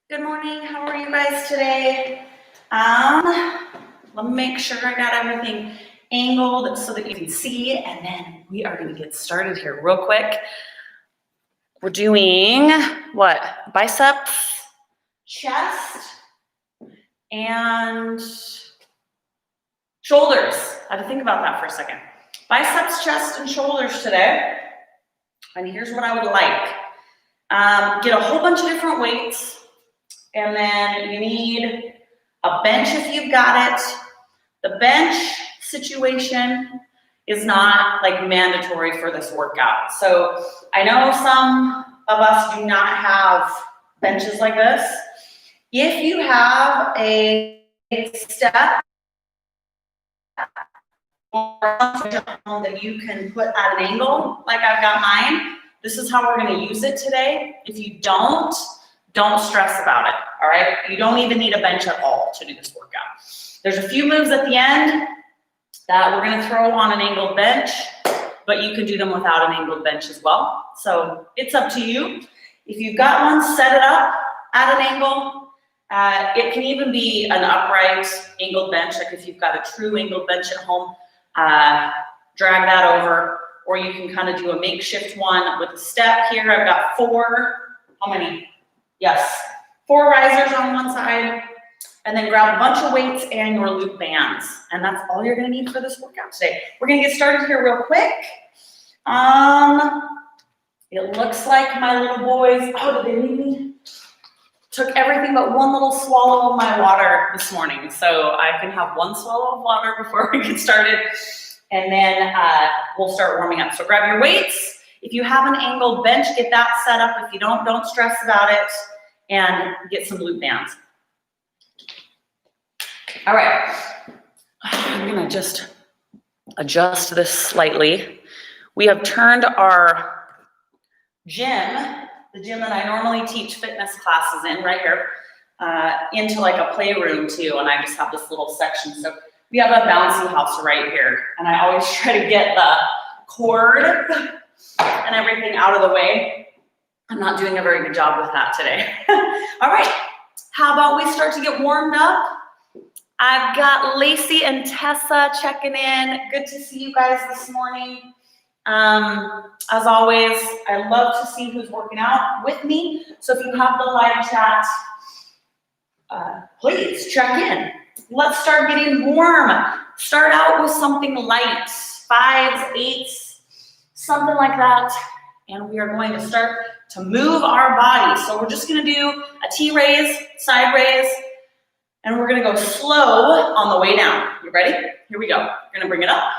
Good morning. How are you guys today? Let me make sure I got everything angled so that you can see, and then we are going to get started here real quick. We're doing what? Biceps, chest, and shoulders. I had to think about that for a second. Biceps, chest, and shoulders today. And here's what I would like. Get a whole bunch of different weights. And then you need a bench if you've got it. The bench situation is not like mandatory for this workout. So I know some of us do not have benches like this. If you have a step or that you can put at an angle, like I've got mine, this is how we're going to use it today. If you don't stress about it, all right? You don't even need a bench at all to do this workout. There's a few moves at the end that we're gonna throw on an angled bench, but you can do them without an angled bench as well. So it's up to you. If you've got one, set it up at an angle. It can even be an upright angled bench, like if you've got a true angled bench at home, drag that over, or you can kind of do a makeshift one with a step here. I've got 4, how many? Yes, 4 risers on one side, and then grab a bunch of weights and your loop bands. And that's all you're gonna need for this workout today. We're gonna get started here real quick. It looks like my little boys, oh, did they leave me? Took everything but one little swallow of my water this morning. So I can have one swallow of water before we get started. And then we'll start warming up. So grab your weights. If you have an angled bench, get that set up. If you don't stress about it, and get some loop bands. All right, I'm gonna just adjust this slightly. We have turned our gym, the gym that I normally teach fitness classes in right here, into like a playroom too, and I just have this little section. So we have a bouncy house right here, and I always try to get the cord and everything out of the way. I'm not doing a very good job with that today. All right, how about we start to get warmed up? I've got Lacey and Tessa checking in. Good to see you guys this morning. As always, I love to see who's working out with me. So if you have the live chat, please check in. Let's start getting warm. Start out with something light, 5s, 8s, something like that. And we are going to start to move our body. So we're just gonna do a T-raise, side raise, and we're gonna go slow on the way down. You ready? Here we go. We're gonna bring it up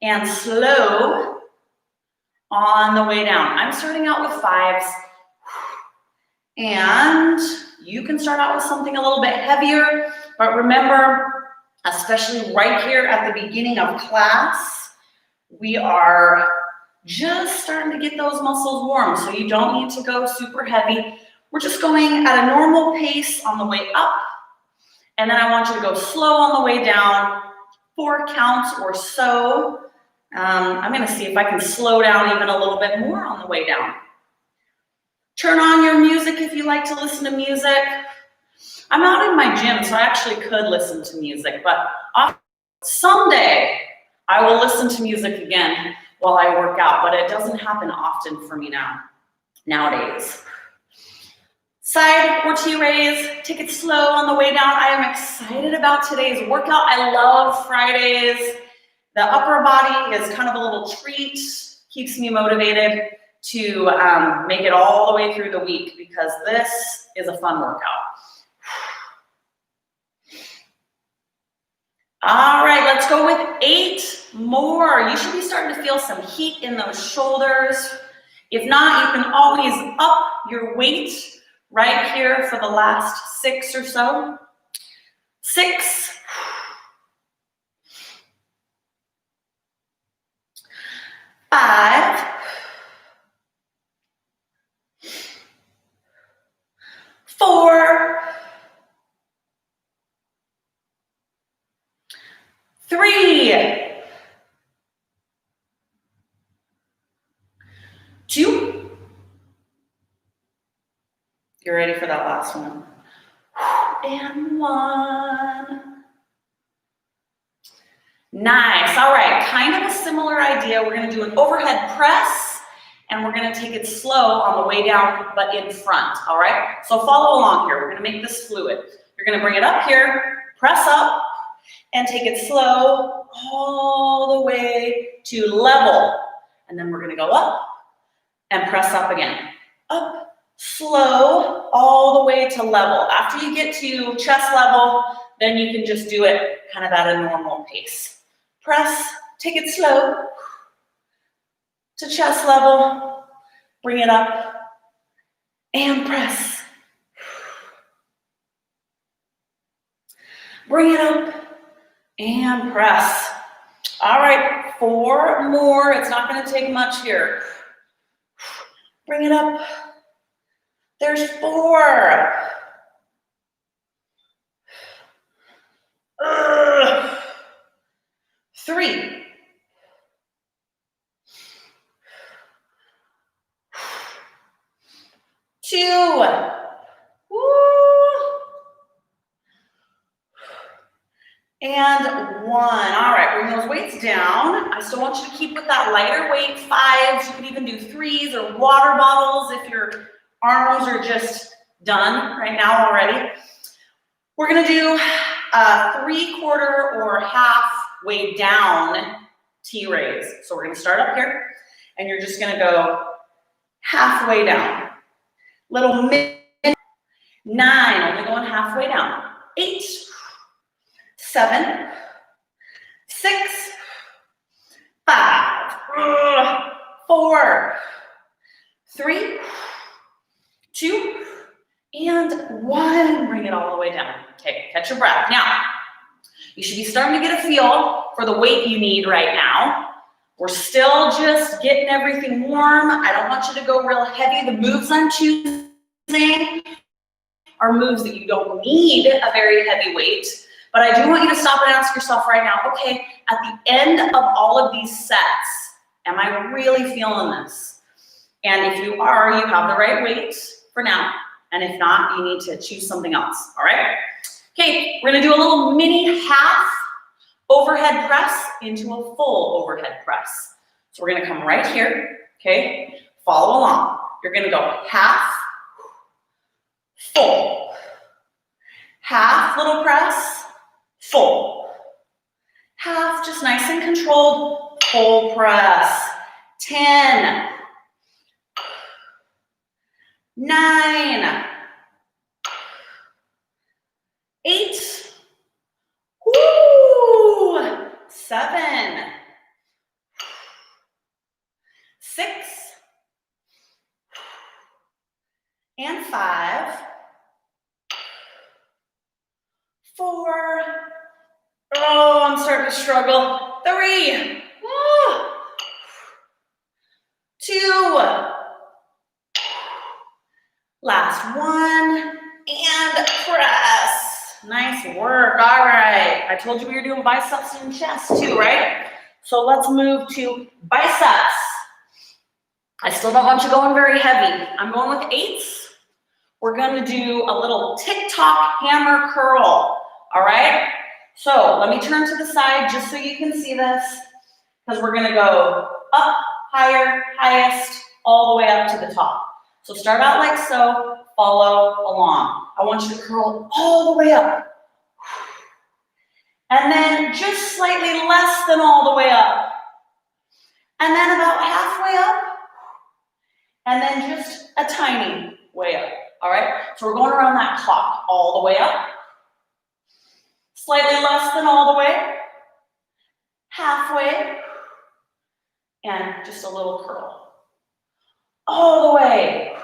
and slow on the way down. I'm starting out with 5s, and you can start out with something a little bit heavier, but remember, especially right here at the beginning of class, we are just starting to get those muscles warm, so you don't need to go super heavy. We're just going at a normal pace on the way up, and then I want you to go slow on the way down, 4 counts or so. I'm gonna see if I can slow down even a little bit more on the way down. Turn on your music if you like to listen to music. I'm not in my gym, so I actually could listen to music, but someday I will listen to music again while I work out, but it doesn't happen often for me nowadays. Side or T-raise, take it slow on the way down. I am excited about today's workout. I love Fridays. The upper body is kind of a little treat, keeps me motivated to make it all the way through the week because this is a fun workout. All right, let's go with 8 more. You should be starting to feel some heat in those shoulders. If not, you can always up your weight right here for the last 6 or so. 6. 5. 4. 3. 2. Get ready for that last one. And one. Nice. All right, kind of a similar idea. We're gonna do an overhead press, and we're gonna take it slow on the way down, but in front, all right? So follow along here. We're gonna make this fluid. You're gonna bring it up here, press up, and take it slow all the way to level. And then we're gonna go up and press up again. Up, slow, all the way to level. After you get to chest level, then you can just do it kind of at a normal pace. Press, take it slow to chest level, bring it up, and press. Bring it up, and press. All right, 4 more. It's not gonna take much here. Bring it up. There's 4. 3. 2. Woo. And 1. All right, bring those weights down. I still want you to keep with that lighter weight 5s. You can even do 3s or water bottles if your arms are just done right now already. We're gonna do a 3/4 or half way down T-raise. So we're gonna start up here, and you're just gonna go halfway down. Little mid. 9, only going halfway down. 8, 7, 6, 5, 4, 3, 2, and 1. Bring it all the way down. Okay, catch your breath. Now, you should be starting to get a feel for the weight you need right now. We're still just getting everything warm. I don't want you to go real heavy. The moves I'm choosing are moves that you don't need a very heavy weight. But I do want you to stop and ask yourself right now, okay, at the end of all of these sets, am I really feeling this? And if you are, you have the right weight for now. And if not, you need to choose something else, all right? Okay, we're gonna do a little mini half overhead press into a full overhead press. So we're gonna come right here, okay? Follow along. You're gonna go half, full. Half little press, full. Half just nice and controlled, full press. 10, 9, 8, woo, 7, 6, and 5, 4, oh, I'm starting to struggle, 3, 2, last 1, and press. Nice work. All right. I told you we were doing biceps and chest too, right? So let's move to biceps. I still don't want you going very heavy. I'm going with 8s. We're going to do a little TikTok hammer curl. All right? So let me turn to the side just so you can see this, because we're going to go up, higher, highest, all the way up to the top. So start out like so, follow along. I want you to curl all the way up. And then just slightly less than all the way up. And then about halfway up. And then just a tiny way up. All right? So we're going around that clock all the way up. Slightly less than all the way. Halfway. And just a little curl. All the way.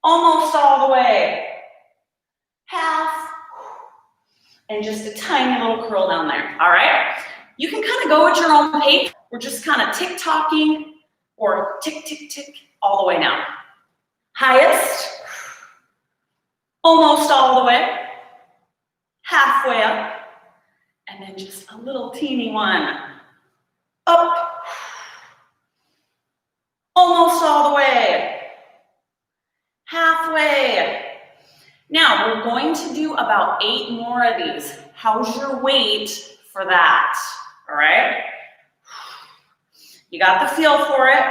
Almost all the way. Half. And just a tiny little curl down there. All right? You can kind of go at your own pace. We're just kind of tick-tocking or tick, tick, tick all the way down. Highest. Almost all the way. Halfway up. And then just a little teeny one. Up. Almost all the way. Halfway. going to do about 8 more of these. How's your weight for that? All right? You got the feel for it.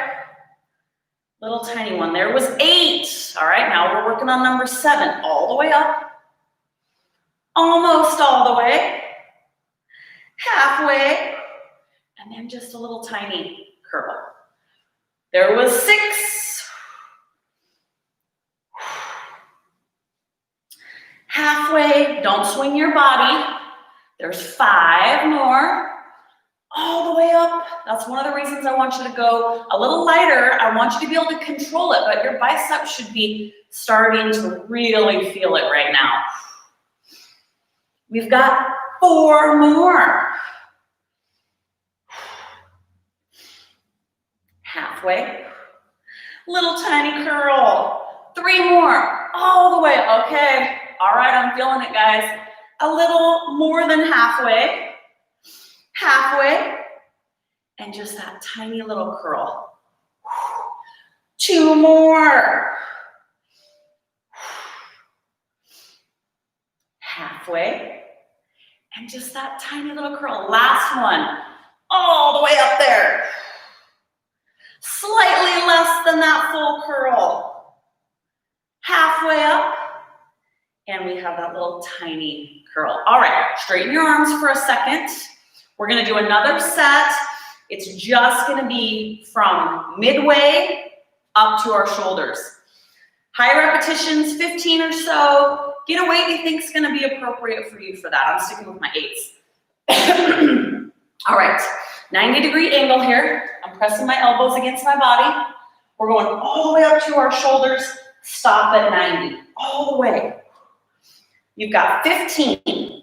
Little tiny one. There was 8. All right, now we're working on number 7. All the way up. Almost all the way. Halfway. And then just a little tiny curl. There was 6. Halfway. Don't swing your body. There's 5 more. All the way up. That's one of the reasons I want you to go a little lighter. I want you to be able to control it, but your biceps should be starting to really feel it right now. We've got 4 more. Halfway. Little tiny curl. 3 more. All the way. Okay. All right, I'm feeling it, guys. A little more than halfway. Halfway. And just that tiny little curl. 2 more. Halfway. And just that tiny little curl. Last one. All the way up there. Slightly less than that full curl. Halfway up. And we have that little tiny curl. All right, straighten your arms for a second. We're gonna do another set. It's just gonna be from midway up to our shoulders. High repetitions, 15 or so. Get a weight you think is gonna be appropriate for you for that. I'm sticking with my 8s. All right, 90-degree angle here. I'm pressing my elbows against my body. We're going all the way up to our shoulders. Stop at 90, all the way. You've got 15,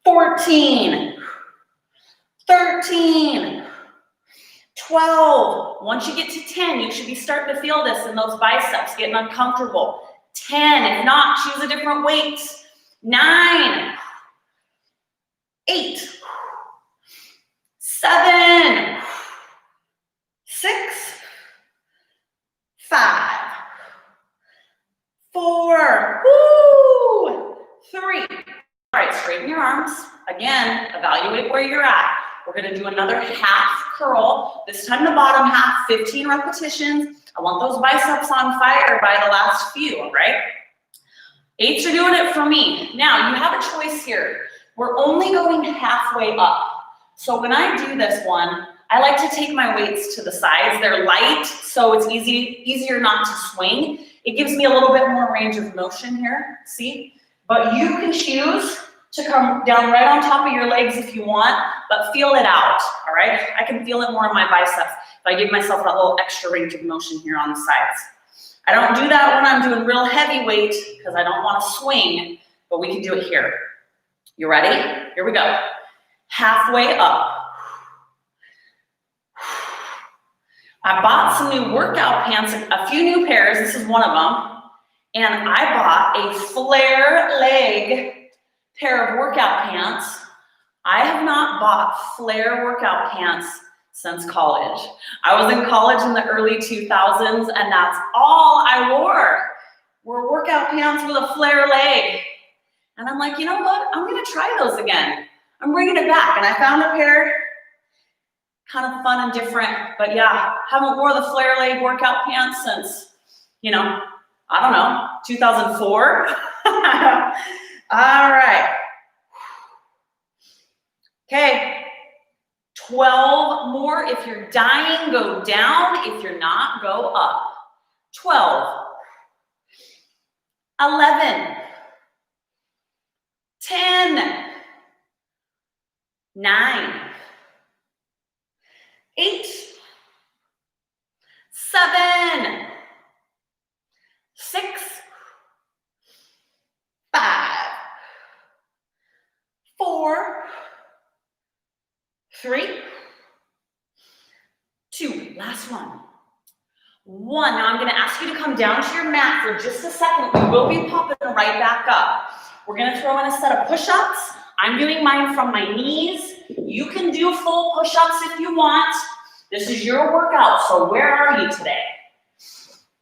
14, 13, 12. Once you get to 10, you should be starting to feel this in those biceps, getting uncomfortable. 10, if not, choose a different weight. 9, 8, 7, 6, 5, 4, 3. All right, straighten your arms. Again, evaluate where you're at. We're gonna do another half curl. This time the bottom half, 15 repetitions. I want those biceps on fire by the last few, all right? 8s are doing it for me. Now, you have a choice here. We're only going halfway up. So when I do this one, I like to take my weights to the sides. They're light, so it's easier not to swing. It gives me a little bit more range of motion here, see? But you can choose to come down right on top of your legs if you want, but feel it out, all right? I can feel it more in my biceps if I give myself that little extra range of motion here on the sides. I don't do that when I'm doing real heavy weight because I don't want to swing, but we can do it here. You ready? Here we go. Halfway up. I bought some new workout pants, a few new pairs. This is one of them. And I bought a flare leg pair of workout pants. I have not bought flare workout pants since college. I was in college in the early 2000s, and that's all I were workout pants with a flare leg. And I'm like, you know what? I'm gonna try those again. I'm bringing it back. And I found a pair, kind of fun and different. But yeah, haven't wore the flare leg workout pants since, you know, I don't know, 2004. All right. Okay. 12 more. If you're dying, go down. If you're not, go up. 12. 11. 10. 9. 8. 7. 6. 5. 4. 3. 2. Last one. 1. Now I'm going to ask you to come down to your mat for just a second. We will be popping right back up. We're going to throw in a set of push-ups. I'm doing mine from my knees. You can do full push-ups if you want. This is your workout, so where are you today?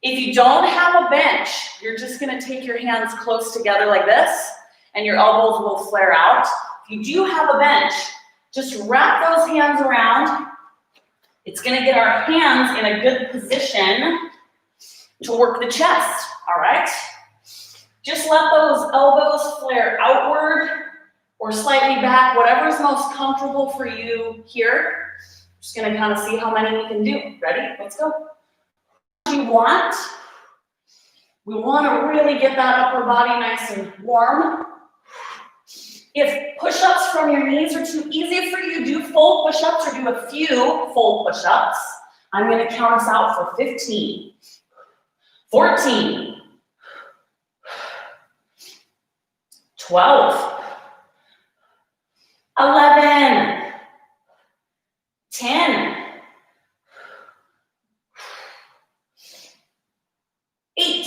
If you don't have a bench, you're just gonna take your hands close together like this, and your elbows will flare out. If you do have a bench, just wrap those hands around. It's gonna get our hands in a good position to work the chest, all right? Just let those elbows flare outward or slightly back, whatever's most comfortable for you here. Just gonna kind of see how many we can do. Ready? Let's go. We want to really get that upper body nice and warm. If push-ups from your knees are too easy for you, do full push-ups or do a few full push-ups. I'm going to count us out for 15, 14, 12, 11, 10, 8,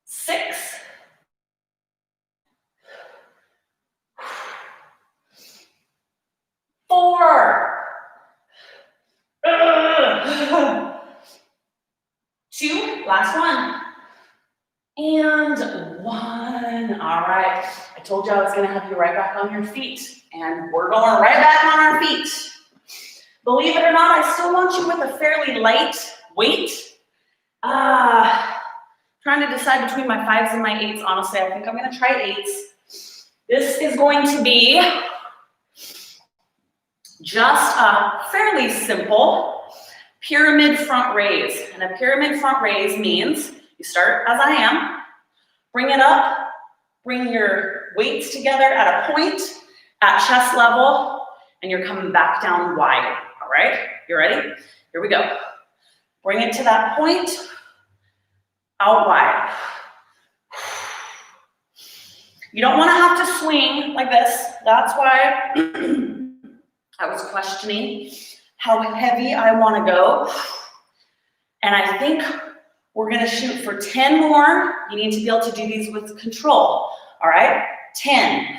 6, 4, 2, last one, and 1. All right, I told you I was going to have you right back on your feet, and we're going right back on our feet. Believe it or not, I still want you with a fairly light weight. Trying to decide between my 5s and my 8s. Honestly, I think I'm going to try 8s. This is going to be just a fairly simple pyramid front raise. And a pyramid front raise means you start as I am, bring it up, bring your weights together at a point at chest level, and you're coming back down wide. All right, you ready? Here we go. Bring it to that point, out wide. You don't want to have to swing like this. That's why I was questioning how heavy I want to go. And I think we're going to shoot for 10 more. You need to be able to do these with control. All right, 10,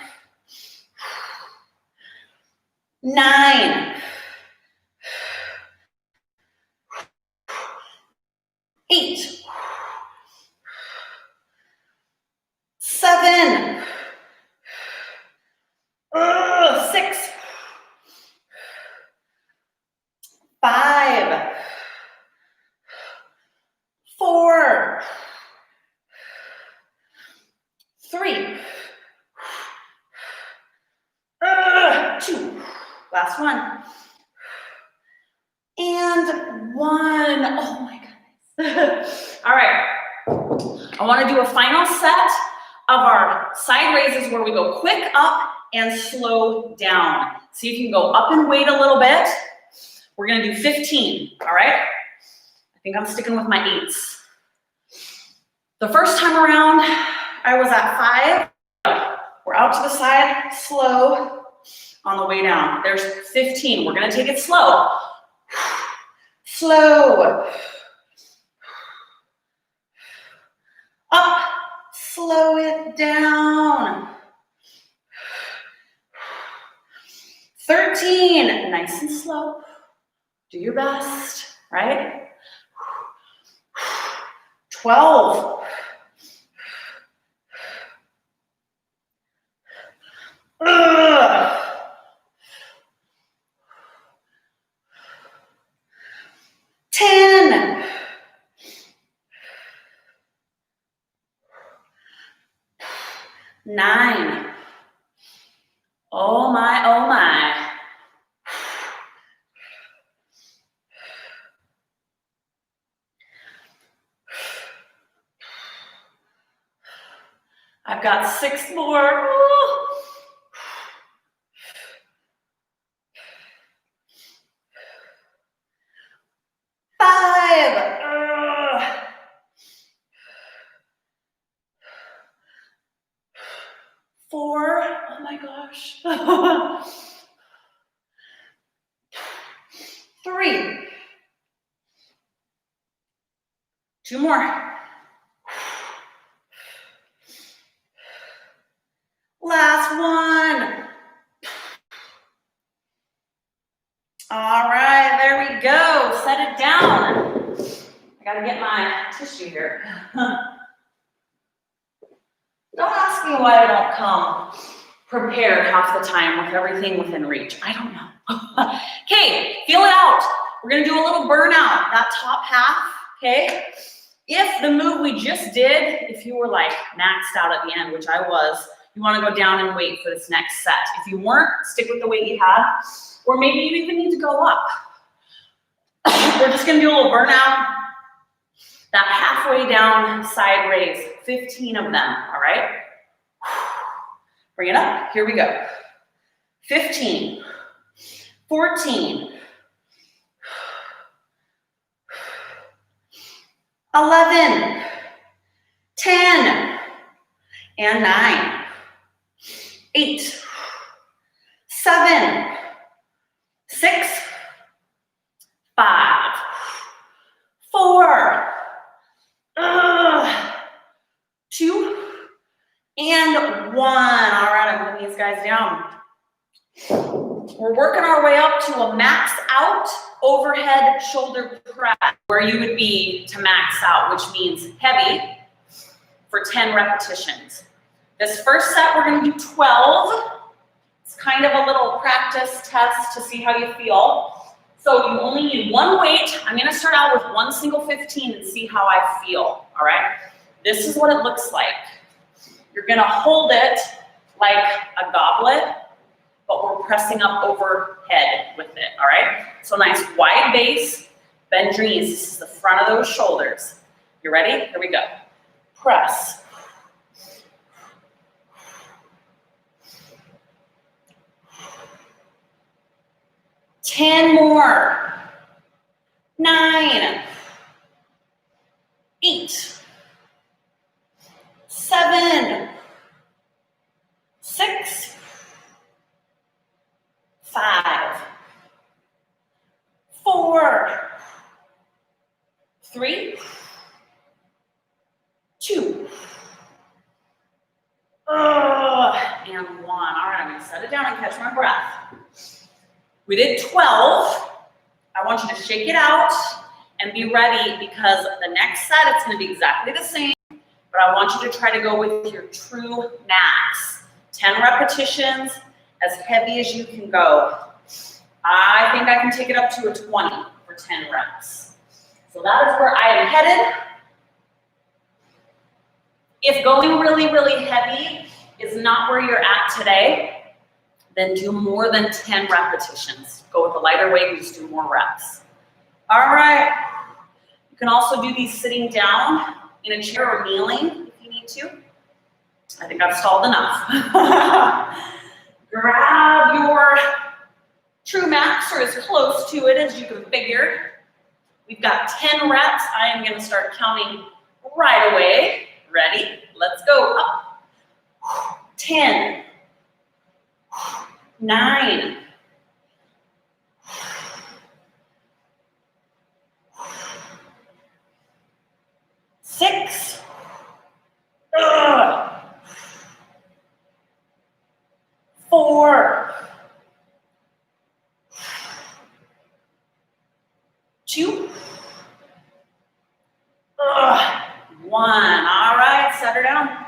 9, 8, 7, 6, 5, 4, 3, 2, last one, and 1. Oh my goodness. All right, I want to do a final set of our side raises where we go quick up and slow down. See if you can go up and wait a little bit. We're going to do 15, all right? I think I'm sticking with my 8s. The first time around, I was at 5. We're out to the side, slow, on the way down. There's 15. We're going to take it slow. Slow. Up, slow it down. 13, nice and slow. Do your best, right? 12. 10. 9. Oh my, oh my. I've got 6 more. Ooh. 5. 4. Oh my gosh. 3. 2 more. Last one. All right, there we set it down. I gotta get my tissue here. Don't ask me why I don't come prepared half the time with everything within reach. I don't know. Okay, feel it out. We're gonna do a little burnout, that top half, okay? If the move we just did, if you were like maxed out at the end, which I was, you wanna go down and wait for this next set. If you weren't, stick with the weight you had, or maybe you even need to go up. We're just gonna do a little burnout. That halfway down side raise, 15 of them, all right? Bring it up, here we go. 15, 14, 11, 10, and 9, 8, 7, 6, 5, 4, 2, and 1. All right, I'm putting these guys down. We're working our way up to a max out overhead shoulder press, where you would be to max out, which means heavy for 10 repetitions. This first set, we're gonna do 12. It's kind of a little practice test to see how you feel. So you only need one weight. I'm gonna start out with one single 15 and see how I feel, all right? This is what it looks like. You're gonna hold it like a goblet, but we're pressing up overhead with it, all right? So nice wide base, bend your knees. This is the front of those shoulders. You ready? Here we go. Press. Ten more. 9, 8, 7, 6, 5, 4, 3, 2, and 1. All right, I'm gonna set it down and catch my breath. We did 12. I want you to shake it out and be ready, because the next set, it's gonna be exactly the same, but I want you to try to go with your true max. 10 repetitions, as heavy as you can go. I think I can take it up to a 20 for 10 reps. So that is where I am headed. If going really, really heavy is not where you're at today, then do more than 10 repetitions. Go with a lighter weight and just do more reps. All right. You can also do these sitting down in a chair or kneeling if you need to. I think I've stalled enough. Grab your true max, or as close to it as you can figure. We've got 10 reps. I am gonna start counting right away. Ready? Let's go. Up. 10, 9, 6, 4, 2, 1. All right, set her down.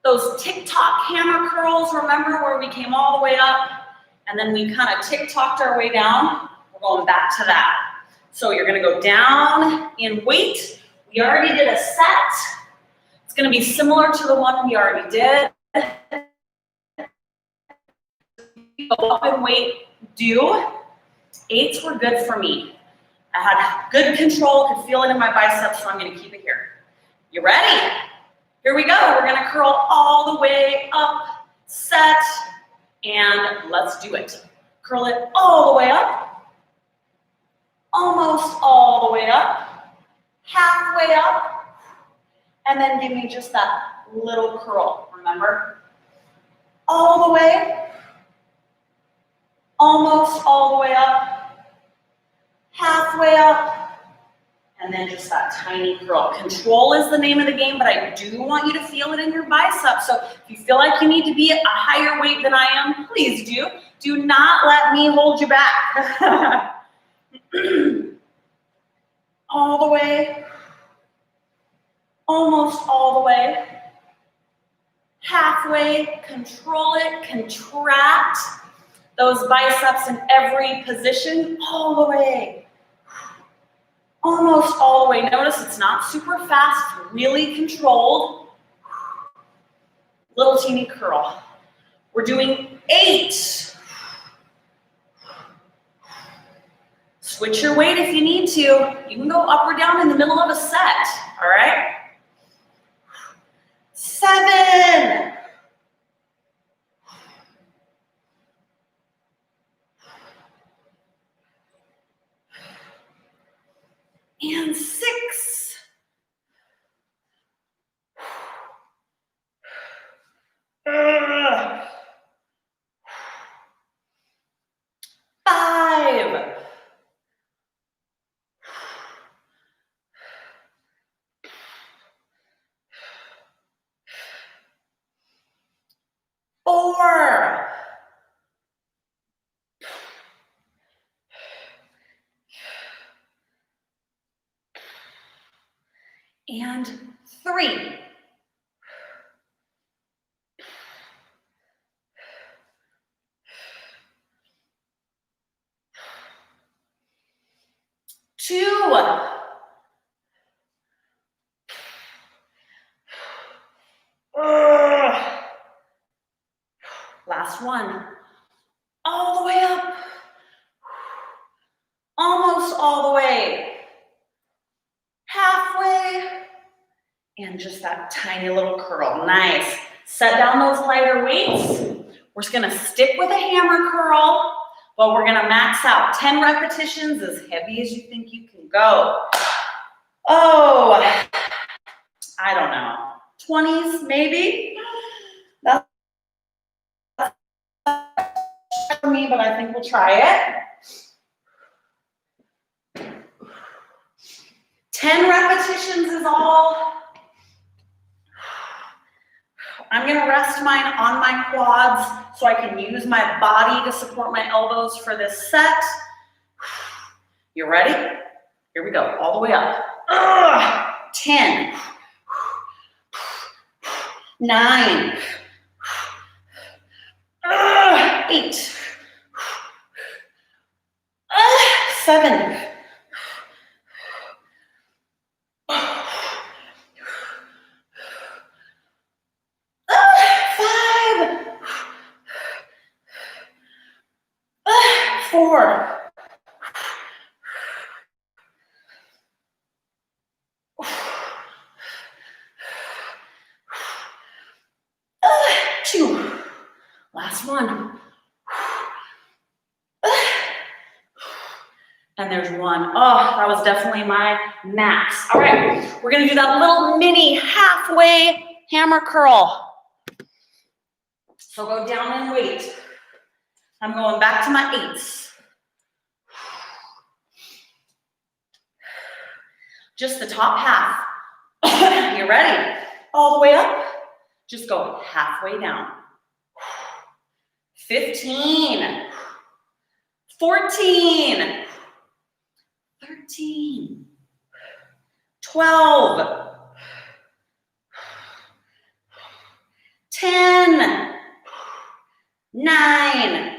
Those TikTok hammer curls, remember where we came all the way up and then we kind of TikToked our way down? We're going back to that. So you're gonna go down in weight. We already did a set. It's gonna be similar to the one we already did. Go up in weight, do. 8s were good for me. I had good control, could feel it in my biceps, so I'm gonna keep it here. You ready? Here we go. We're gonna curl all the way up, set, and let's do it. Curl it all the way up, almost all the way up, halfway up, and then give me just that little curl, remember? All the way, almost all the way up, halfway up, and then just that tiny curl. Control is the name of the game, but I do want you to feel it in your biceps. So if you feel like you need to be at a higher weight than I am, please do. Do not let me hold you back. All the way. Almost all the way. Halfway, control it, contract those biceps in every position, all the way. Almost all the way. Notice it's not super fast, really controlled. Little teeny curl. We're doing 8. Switch your weight if you need to. You can go up or down in the middle of a set, all right? 7. And 6. Ugh. 5. 4. And 3. 2. Ugh. Last one. All the way up. Almost all the way. Halfway. And just that tiny little curl. Nice. Set down those lighter weights. We're just gonna stick with a hammer curl, but we're gonna max out 10 repetitions, as heavy as you think you can go. Oh, I don't know, 20s maybe? That's for me, but I think we'll try it. 10 repetitions is all. I'm gonna rest mine on my quads so I can use my body to support my elbows for this set. You ready? Here we go, all the way up. 10, 9, 8, 7, 4, 2, last one. And there's 1. Oh, that was definitely my max. All right, we're gonna do that little mini halfway hammer curl. So go down in weight. I'm going back to my 8s. Just the top half. You ready? All the way up. Just go halfway down. 15, 14, 13, 12, 10, 9,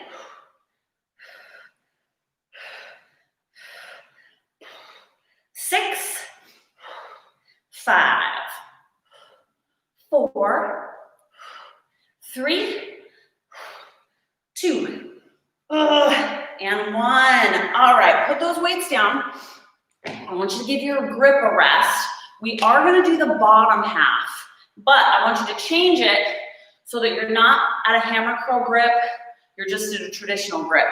6, 5, 4, 3, 2, and 1. All right, put those weights down. I want you to give your grip a rest. We are gonna do the bottom half, but I want you to change it so that you're not at a hammer curl grip, you're just at a traditional grip.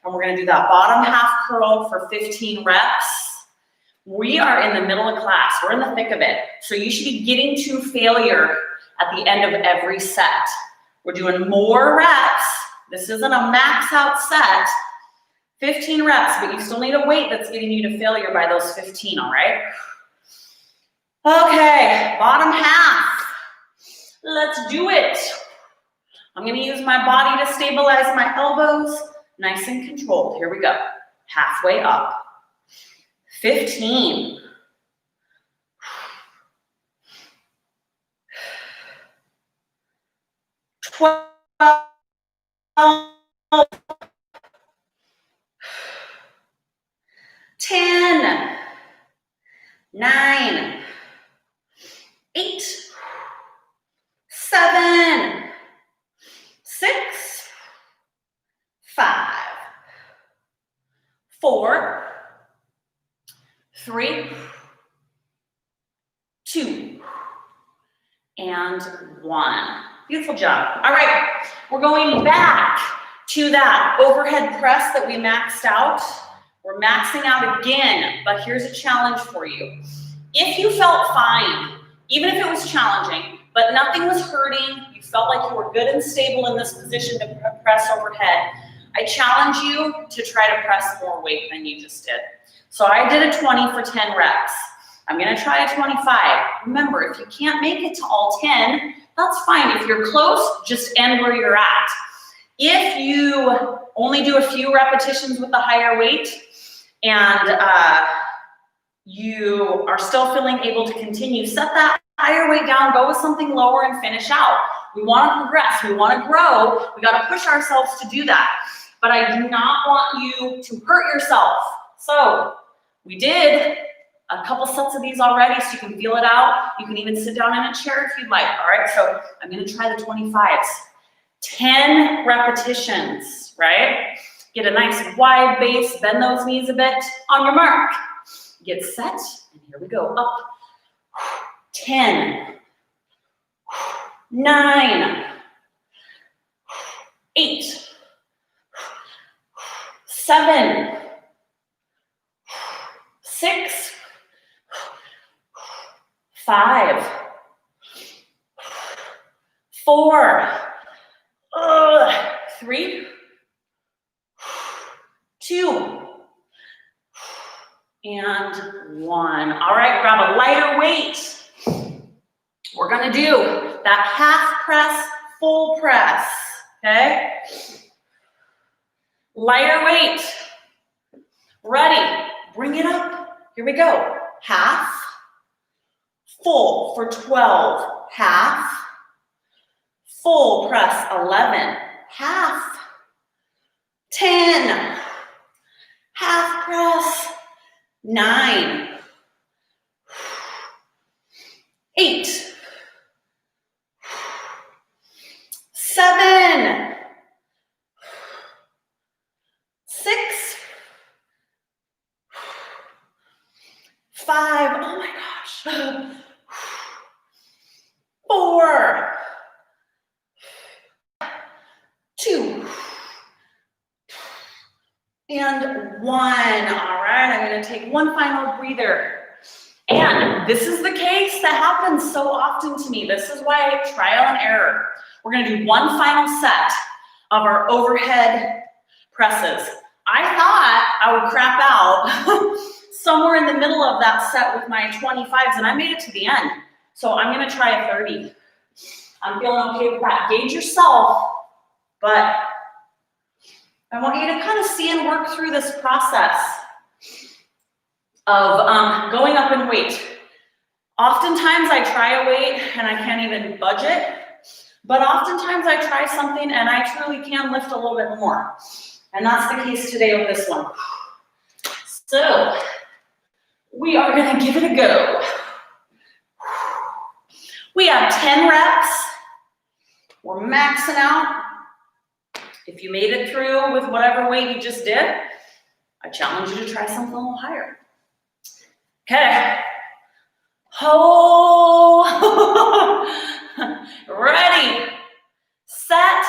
And we're gonna do that bottom half curl for 15 reps. We are in the middle of class, we're in the thick of it. So you should be getting to failure at the end of every set. We're doing more reps. This isn't a max out set. 15 reps, but you still need a weight that's getting you to failure by those 15, all right? Okay, bottom half. Let's do it. I'm gonna use my body to stabilize my elbows, nice and controlled. Here we go. Halfway up. 15. 12. 10. 9. 8. 7. 6. 5. 4. 3. 2. And 1. Beautiful job. All right, we're going back to that overhead press that we maxed out. We're maxing out again, but here's a challenge for you. If you felt fine, even if it was challenging, but nothing was hurting, you felt like you were good and stable in this position to press overhead, I challenge you to try to press more weight than you just did. So I did a 20 for 10 reps. I'm gonna try a 25. Remember, if you can't make it to all 10, that's fine. If you're close, just end where you're at. If you only do a few repetitions with the higher weight and you are still feeling able to continue, set that higher weight down, go with something lower and finish out. We want to progress, we want to grow, we got to push ourselves to do that. But I do not want you to hurt yourself. So we did a couple sets of these already, so you can feel it out. You can even sit down in a chair if you'd like. All right, so I'm gonna try the 25s. 10 repetitions, right? Get a nice wide base, bend those knees a bit. On your mark, get set, and here we go, up. 10, 9, 8, 7, 6, 5, 4, 3, 2, and 1. All right, grab a lighter weight. We're gonna do that half press, full press, okay? Lighter weight. Ready, bring it up. Here we go. Half, full for 12, half, full press 11, half, 10, half press 9, 8, 7, 6, 5, oh my gosh, 4, 2, and 1. All right, I'm gonna take one final breather. And this is the case that happens so often to me. This is why trial and error. We're gonna do one final set of our overhead presses. I thought I would crap out somewhere in the middle of that set with my 25s, and I made it to the end. So I'm gonna try a 30. I'm feeling okay with that. Gauge yourself, but I want you to kind of see and work through this process of going up in weight. Oftentimes I try a weight and I can't even budge it, but oftentimes I try something and I truly can lift a little bit more. And that's the case today with this one. So we are gonna give it a go. We have 10 reps. We're maxing out. If you made it through with whatever weight you just did, I challenge you to try something a little higher. Okay. Oh, ready, set,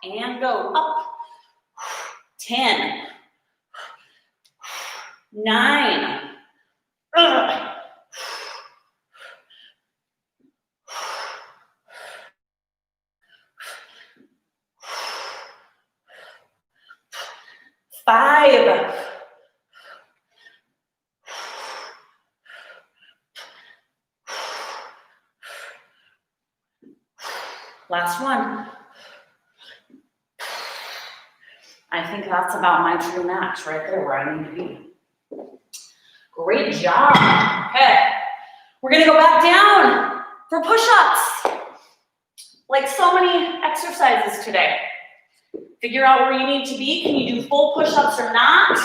and go up. 10, 9, 5, 1. I think that's about my true max right there where I need to be. Great job. Okay. We're gonna go back down for push-ups. Like so many exercises today. Figure out where you need to be. Can you do full push-ups or not?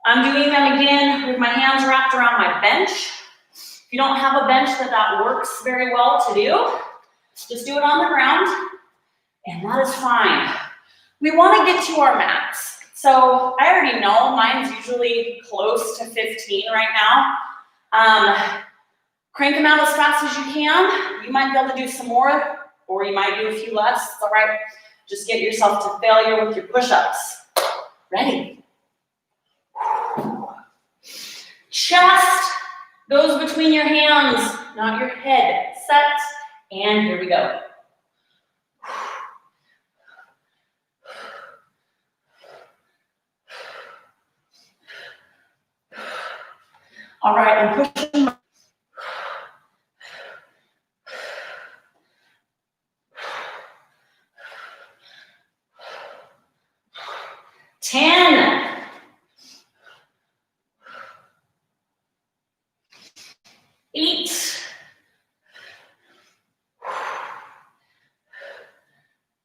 I'm doing them again with my hands wrapped around my bench. If you don't have a bench that works very well to do, just do it on the ground, and that is fine. We want to get to our max. So I already know mine's usually close to 15 right now. Crank them out as fast as you can. You might be able to do some more, or you might do a few less. It's all right. Just get yourself to failure with your push-ups. Ready? Chest goes between your hands, not your head. Set, and here we go. All right, I'm pushing. 10. 8.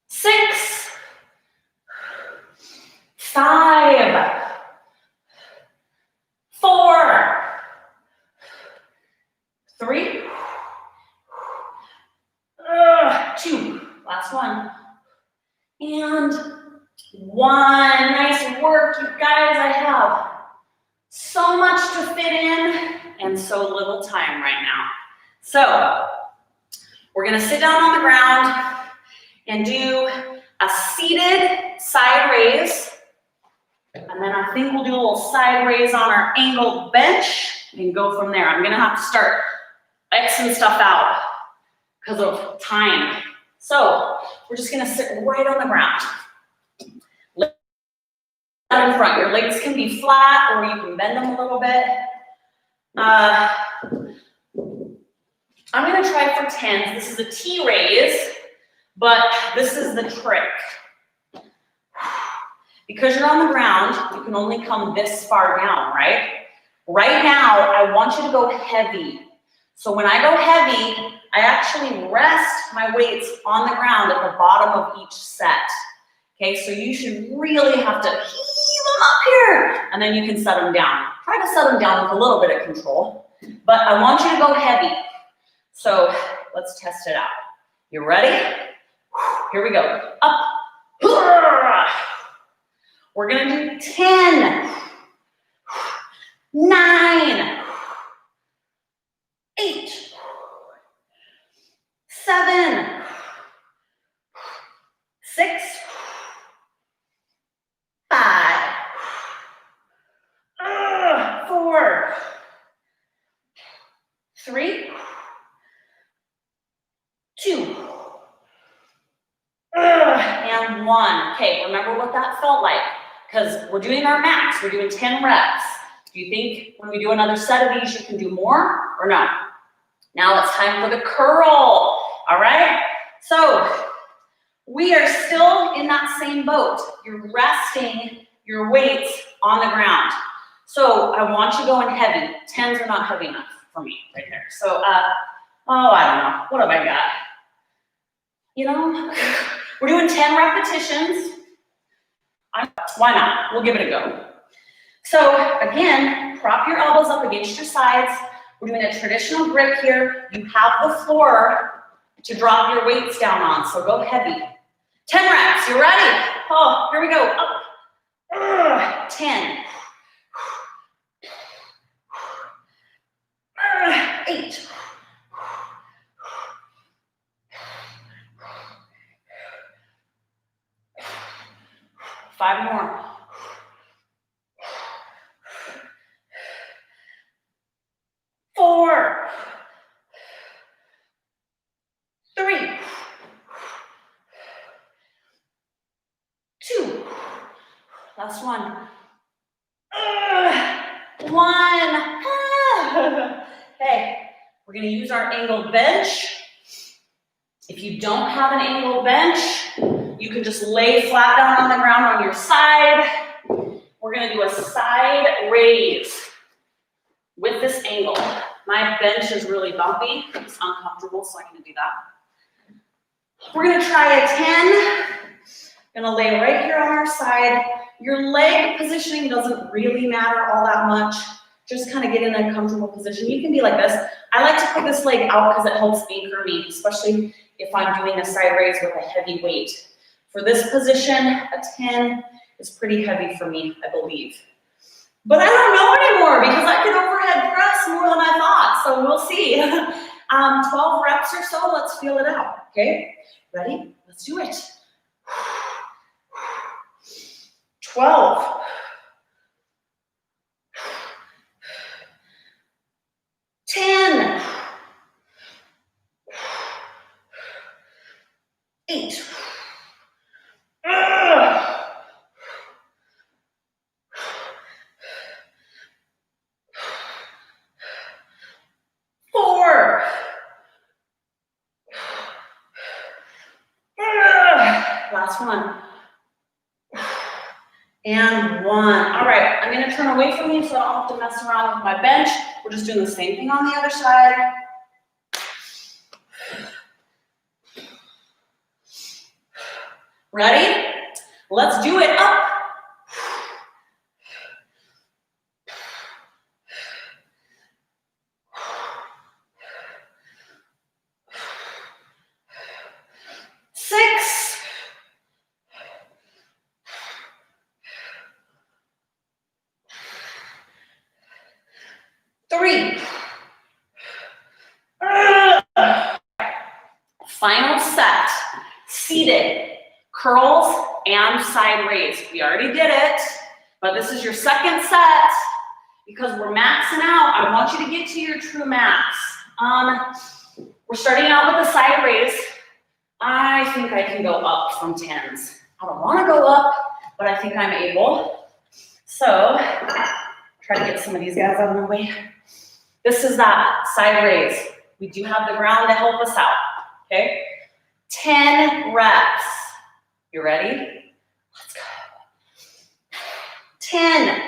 6. 5. 4. 3. 2. Last one. And 1. Nice work, you guys. I have so much to fit in and so little time right now. So we're gonna sit down on the ground and do a seated side raise. And then I think we'll do a little side raise on our angled bench and go from there. I'm gonna have to start Xing stuff out because of time. So we're just gonna sit right on the ground. Out in front. Your legs can be flat or you can bend them a little bit. I'm gonna try for 10s. This is a T raise, but this is the trick. Because you're on the ground, you can only come this far down, right? Right now, I want you to go heavy. So when I go heavy, I actually rest my weights on the ground at the bottom of each set. Okay, so you should really have to heave them up here, and then you can set them down. Try to set them down with a little bit of control, but I want you to go heavy. So let's test it out. You ready? Here we go. Up. We're gonna do 10, 9, 8, 7, 6, 5, 4, 3, 2, and 1. Okay, remember what that felt like, because we're doing our max. We're doing 10 reps. Do you think when we do another set of these, you can do more or no? Now it's time for the curl, all right? So we are still in that same boat. You're resting your weights on the ground. So I want you going heavy. 10s are not heavy enough for me right there. So, I don't know. What have I got? You know, we're doing 10 repetitions. Why not? We'll give it a go. So again, prop your elbows up against your sides. We're doing a traditional grip here. You have the floor to drop your weights down on, so go heavy. 10 reps, you ready? Oh, here we go, up. 10. 8. 5 more. 4. 3. 2. Last one. 1. Okay, we're gonna use our angled bench. If you don't have an angled bench, you can just lay flat down on the ground on your side. We're gonna do a side raise with this angle. My bench is really bumpy. It's uncomfortable, so I'm gonna do that. We're gonna try a 10. Gonna lay right here on our side. Your leg positioning doesn't really matter all that much. Just kind of get in a comfortable position. You can be like this. I like to put this leg out because it helps anchor me, especially if I'm doing a side raise with a heavy weight. For this position, a 10 is pretty heavy for me, I believe. But I don't know anymore because I can overhead press more than I thought, so we'll see. 12 reps or so, let's feel it out, okay? Ready? Let's do it. 12. 10. 8. 4. Last one. And 1. All right, I'm gonna turn away from you so I don't have to mess around with my bench. We're just doing the same thing on the other side. Ready? Let's do it. Up. Six. 3. Final set. Seated. Curls and side raise. We already did it, but this is your second set because we're maxing out. I want you to get to your true max. We're starting out with a side raise. I think I can go up from 10s. I don't want to go up, but I think I'm able. So, try to get some of these guys out of the way. This is that side raise. We do have the ground to help us out, okay? 10 reps. You ready? Let's go. 10.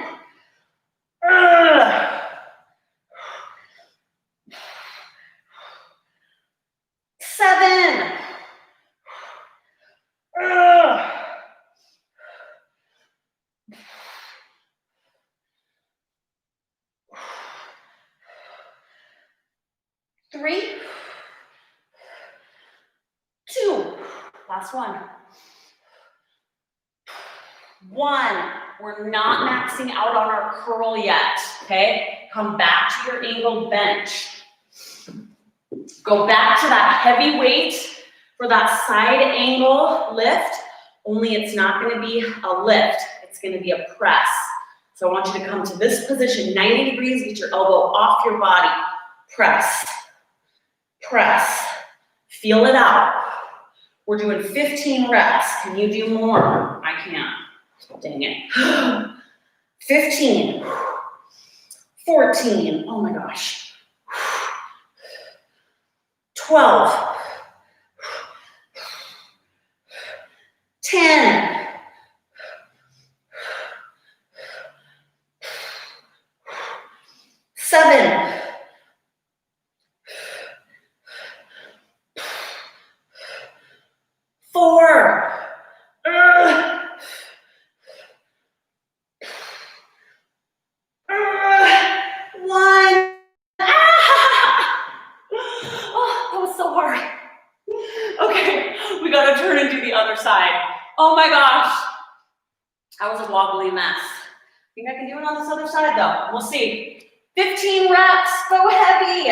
7. 3. 2. Last one. 1. We're not maxing out on our curl yet, okay? Come back to your angled bench. Go back to that heavy weight for that side angle lift, only it's not gonna be a lift, it's gonna be a press. So I want you to come to this position, 90 degrees, get your elbow off your body. Press, press, feel it out. We're doing 15 reps. Can you do more? I can't. Dang it. 15. 14. Oh my gosh. 12. 10. 7. 4. 1. Oh, that was so hard. Okay, we gotta turn and do the other side. Oh my gosh. I was a wobbly mess. Think I can do it on this other side though? We'll see. 15 reps, go heavy.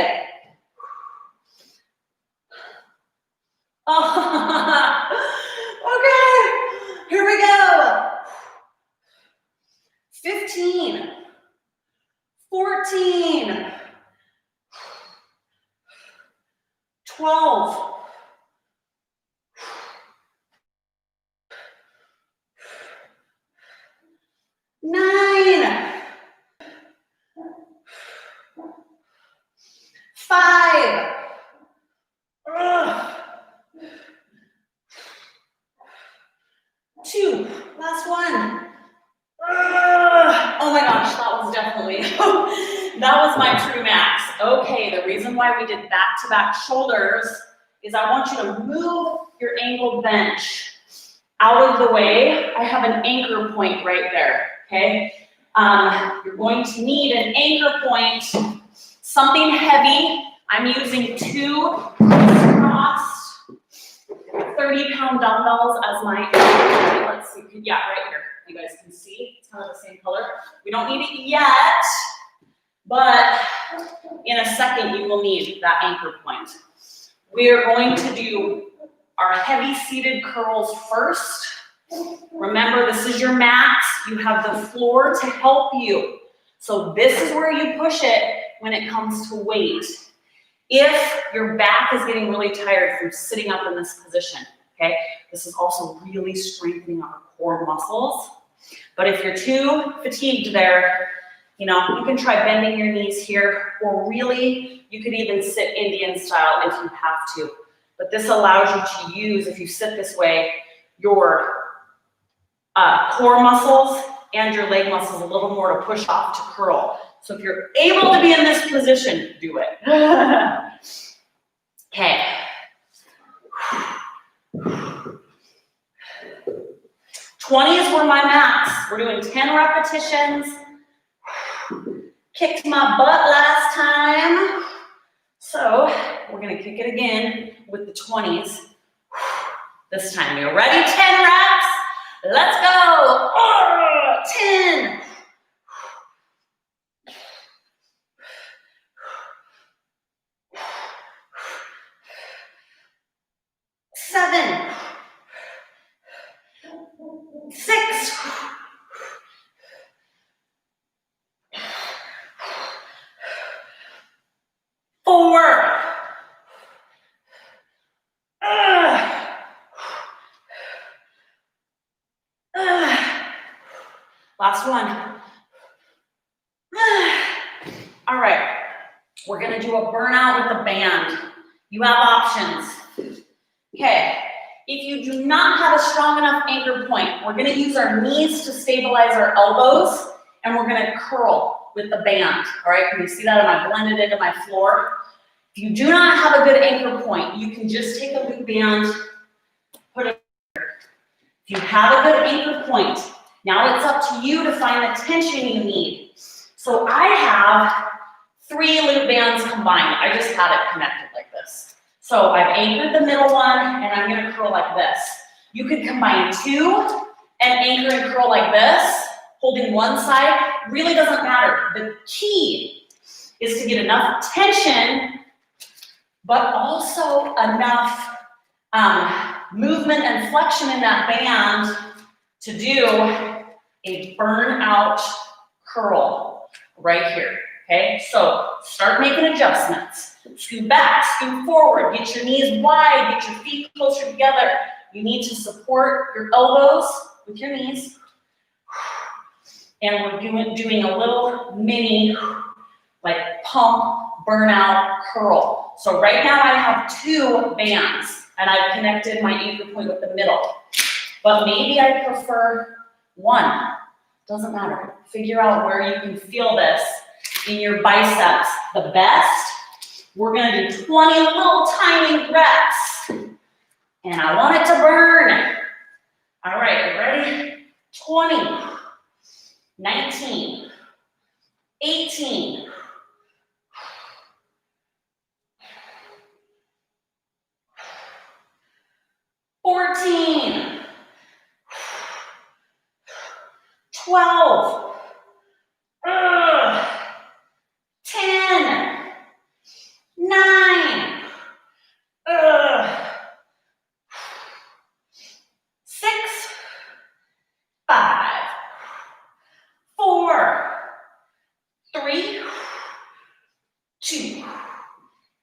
Oh. Okay, here we go. 15. 14. 12. 9. 5. definitely, that was my true max. Okay, the reason why we did back-to-back shoulders is I want you to move your angled bench out of the way. I have an anchor point right there, okay? You're going to need an anchor point, something heavy. I'm using 2 crossed 30-pound dumbbells as my, let's see, yeah, right here. You guys can see, it's kind of the same color. We don't need it yet, but in a second you will need that anchor point. We are going to do our heavy seated curls first. Remember, this is your max. You have the floor to help you. So this is where you push it when it comes to weight. If your back is getting really tired from sitting up in this position, okay, this is also really strengthening our core muscles. But if you're too fatigued there, you know, you can try bending your knees here, or really, you could even sit Indian style if you have to. But this allows you to use, if you sit this way, your core muscles and your leg muscles a little more to push off to curl. So if you're able to be in this position, do it. Okay. 20s were my max. We're doing 10 repetitions. Kicked my butt last time. So we're gonna kick it again with the 20s. This time, you ready? 10 reps. Let's go. 10. 7. 6. 4. Last one. All right, we're gonna do a burnout with a band. You have options. Okay, if you do not have a strong enough anchor point, we're gonna use our knees to stabilize our elbows, and we're gonna curl with the band. All right, can you see that? Am I blended into my floor? If you do not have a good anchor point, you can just take a loop band, put it here. If you have a good anchor point, now it's up to you to find the tension you need. So I have 3 loop bands combined. I just had it connected like this. So I've anchored the middle one, and I'm gonna curl like this. You could combine 2 and anchor and curl like this, holding one side. Really doesn't matter. The key is to get enough tension, but also enough movement and flexion in that band to do a burnout curl right here, okay? So start making adjustments. Scoot back, scoot forward, get your knees wide, get your feet closer together. You need to support your elbows with your knees. And we're doing a little mini, like pump, burnout, curl. So right now I have 2 bands, and I've connected my anchor point with the middle. But maybe I prefer 1. Doesn't matter. Figure out where you can feel this in your biceps the best. We're gonna do 20 little tiny reps. And I want it to burn. All right, you ready? 20, 19, 18, 14, 12, 10, 9, 6, 5, 4, 3, 2,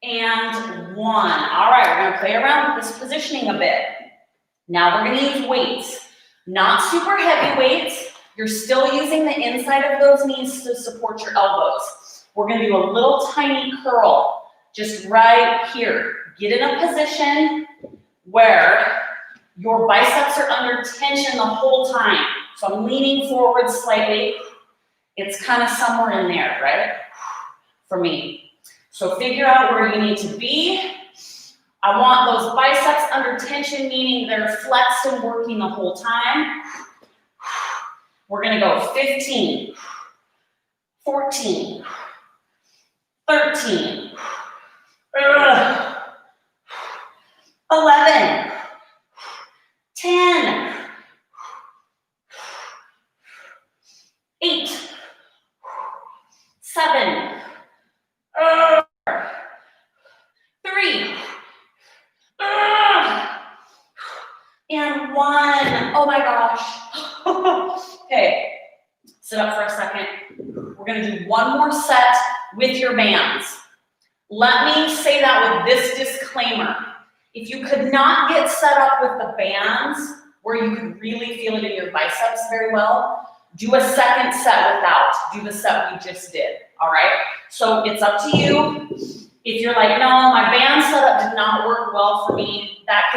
and 1. All right, we're gonna play around with this positioning a bit. Now we're gonna use weights, not super heavy weights. You're still using the inside of those knees to support your elbows. We're gonna do a little tiny curl, just right here. Get in a position where your biceps are under tension the whole time. So I'm leaning forward slightly, It's kind of somewhere in there, right? For me. So figure out where you need to be. I want those biceps under tension, meaning they're flexed and working the whole time. We're gonna go 15, 14, 13, 11, 10, 8, 7, 3, and 1. Oh my gosh. Okay, sit up for a second. We're gonna do one more set with your bands. Let me say that with this disclaimer. If you could not get set up with the bands where you could really feel it in your biceps very well, do a second set without. Do the set we just did, all right? So it's up to you. If you're like, no, my band setup did not work well for me, that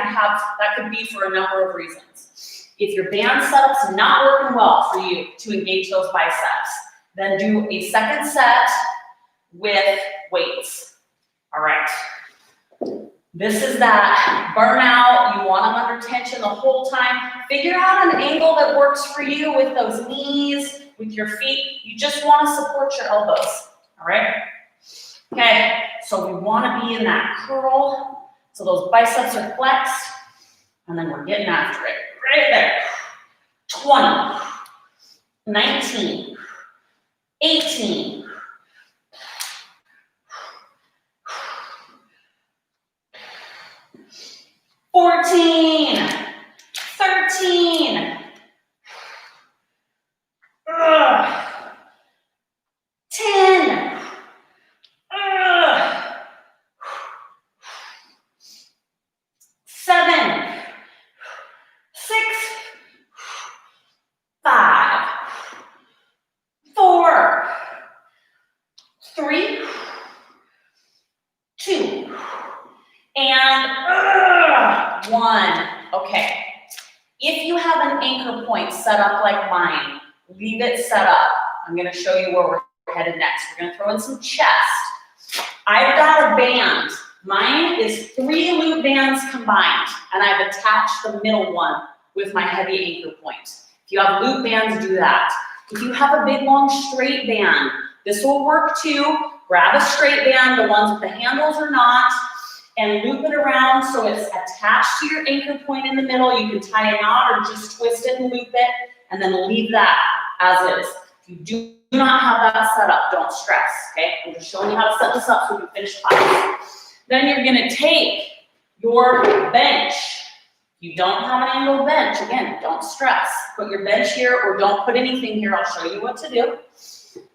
could be for a number of reasons. If your band setup's not working well for you to engage those biceps, then do a second set with weights. All right. This is that burnout. You want them under tension the whole time. Figure out an angle that works for you with those knees, with your feet. You just want to support your elbows. All right. Okay. So we want to be in that curl. So those biceps are flexed. And then we're getting after it. Right there. 20, 19, 18, 14, 13, 10, 7, 6, 5, 4, 3, 2, and 1. Okay. If you have an anchor point set up like mine, leave it set up. I'm going to show you where we're headed next. We're going to throw in some chest. I've got a band. Mine is 3 loop bands combined, and I've attached the middle one with my heavy anchor point. If you have loop bands, do that. If you have a big, long, straight band, this will work too. Grab a straight band, the ones with the handles or not, and loop it around so it's attached to your anchor point in the middle. You can tie a knot or just twist it and loop it, and then leave that as is. If you do not have that set up, don't stress, okay? I'm just showing you how to set this up so we can finish class. Then you're gonna take your bench. If you don't have an angled bench, again, don't stress. Put your bench here or don't put anything here. I'll show you what to do.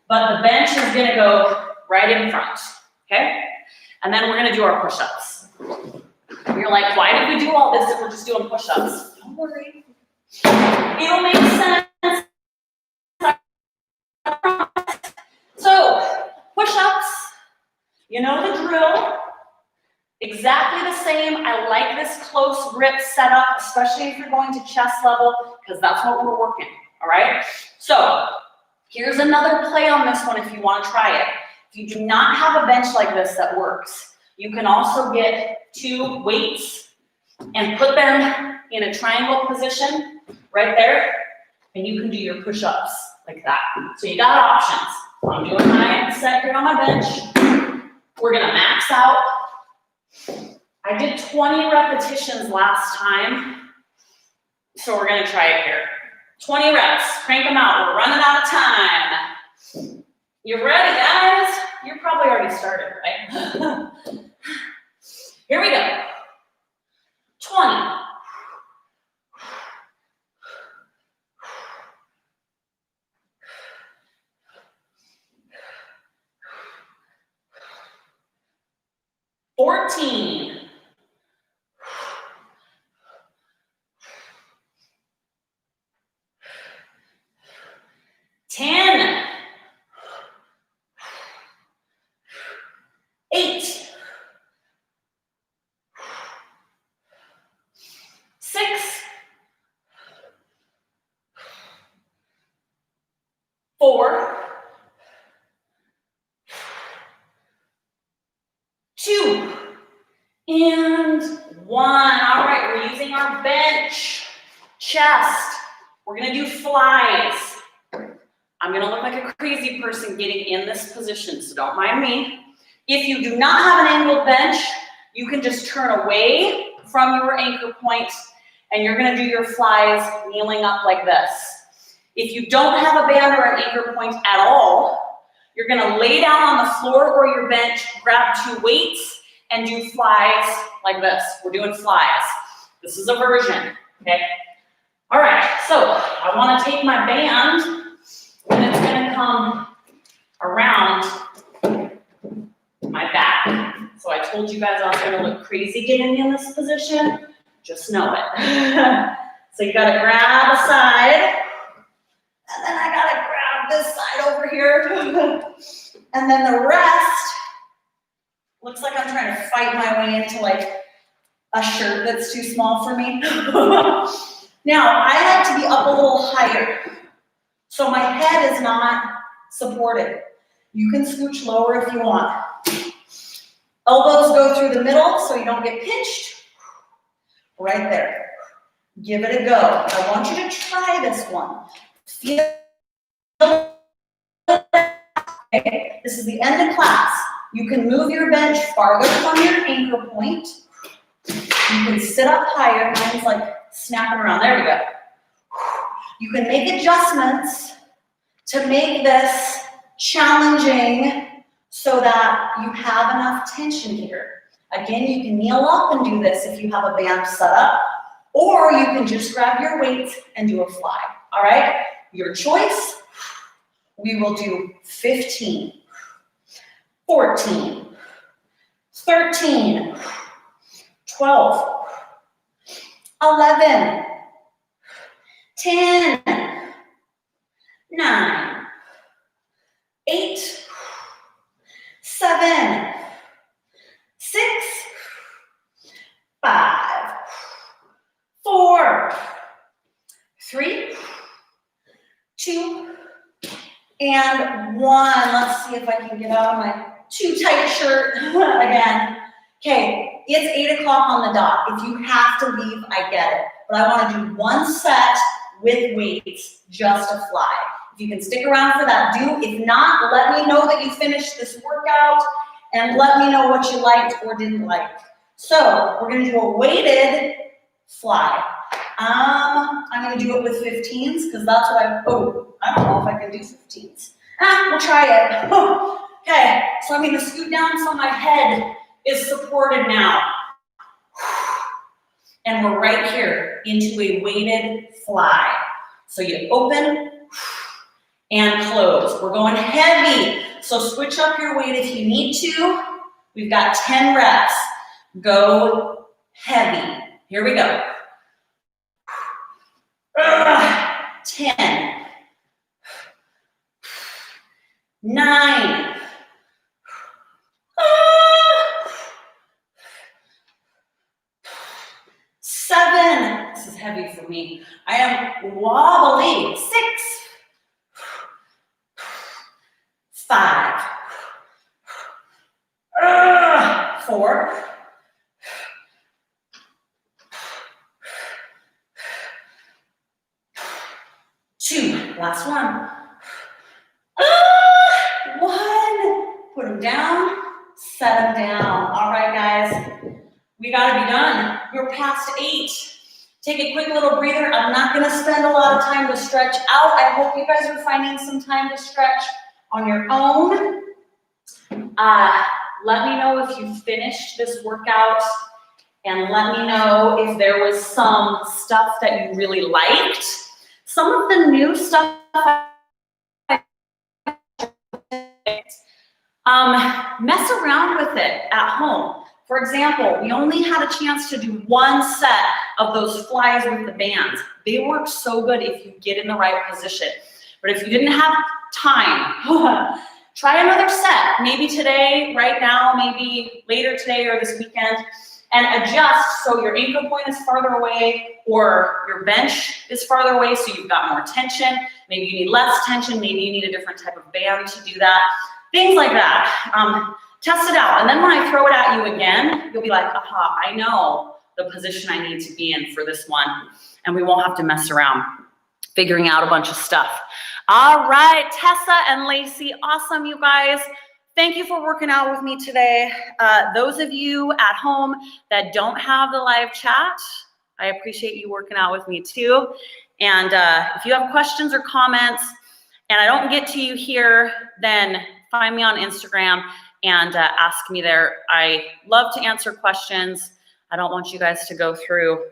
But the bench is gonna go right in front, okay? And then we're gonna do our push-ups. You're like, why did we do all this if we're just doing push-ups? Don't worry. It'll make sense. So, push-ups, you know the drill. Exactly the same. I like this close grip setup, especially if you're going to chest level, because that's what we're working, all right? So, here's another play on this one if you want to try it. If you do not have a bench like this that works, you can also get 2 weights and put them in a triangle position right there, and you can do your push-ups like that. So you got options. I'm doing my set here on my bench. We're gonna max out. I did 20 repetitions last time, so we're gonna try it here. 20 reps, crank them out. We're running out of time. You ready, guys? You're probably already started, right? Here we go. 20. 14. 10. 8. 6. 4. And one. All right, we're using our bench, chest. We're gonna do flies. I'm gonna look like a crazy person getting in this position, so don't mind me. If you do not have an angled bench, you can just turn away from your anchor point and you're gonna do your flies kneeling up like this. If you don't have a band or an anchor point at all, you're gonna lay down on the floor or your bench, grab 2 weights, and do flies like this. We're doing flies. This is a version, okay? All right, so I wanna take my band and it's gonna come around my back. So I told you guys I was gonna look crazy getting in this position. Just know it. So you gotta grab a side, and then I gotta grab this side over here. And then the rest, looks like I'm trying to fight my way into like a shirt that's too small for me. Now, I like to be up a little higher, so my head is not supported. You can scooch lower if you want. Elbows go through the middle so you don't get pinched. Right there. Give it a go. I want you to try this one. Feel. Okay. This is the end of class. You can move your bench farther from your anchor point. You can sit up higher. Mine's like snapping around. There we go. You can make adjustments to make this challenging so that you have enough tension here. Again, you can kneel up and do this if you have a band set up, or you can just grab your weights and do a fly, all right? Your choice. We will do 15, 14, 13, 12, 11, 10, 9, 8, 7, 6, 5, 4, 3, 2, and 1. Let's see if I can get out of my too tight shirt again. Okay, it's 8 o'clock on the dot. If you have to leave, I get it. But I want to do 1 set with weights, just a fly. If you can stick around for that, do. If not, let me know that you finished this workout and let me know what you liked or didn't like. So we're going to do a weighted fly. I'm going to do it with 15s because that's what I don't know if I can do 15s. We'll try it. Okay, so I'm going to scoot down so my head is supported now. And we're right here into a weighted fly. So you open and close. We're going heavy. So switch up your weight if you need to. We've got 10 reps. Go heavy. Here we go. 10, 9, 7. This is heavy for me. I am wobbly. 6, 5, 4, 2. Last one. 1. Put them down. Set them down. All right, guys. We got to be done. We're past 8. Take a quick little breather. I'm not going to spend a lot of time to stretch out. I hope you guys are finding some time to stretch on your own. Let me know if you finished this workout, and let me know if there was some stuff that you really liked. Some of the new stuff, mess around with it at home. For example, we only had a chance to do 1 set of those flies with the bands. They work so good if you get in the right position. But if you didn't have time, try another set. Maybe today, right now, maybe later today or this weekend, and adjust so your anchor point is farther away or your bench is farther away so you've got more tension. Maybe you need less tension. Maybe you need a different type of band to do that. Things like that. Test it out. And then when I throw it at you again, you'll be like, aha, I know the position I need to be in for this one. And we won't have to mess around figuring out a bunch of stuff. All right, Tessa and Lacey, awesome, you guys. Thank you for working out with me today. Those of you at home that don't have the live chat, I appreciate you working out with me too. And if you have questions or comments and I don't get to you here, then find me on Instagram and ask me there. I love to answer questions. I don't want you guys to go through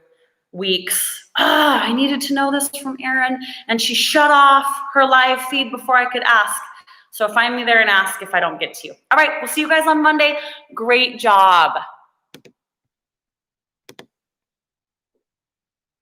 weeks. I needed to know this from Erin, and she shut off her live feed before I could ask. So find me there and ask if I don't get to you. All right, we'll see you guys on Monday. Great job.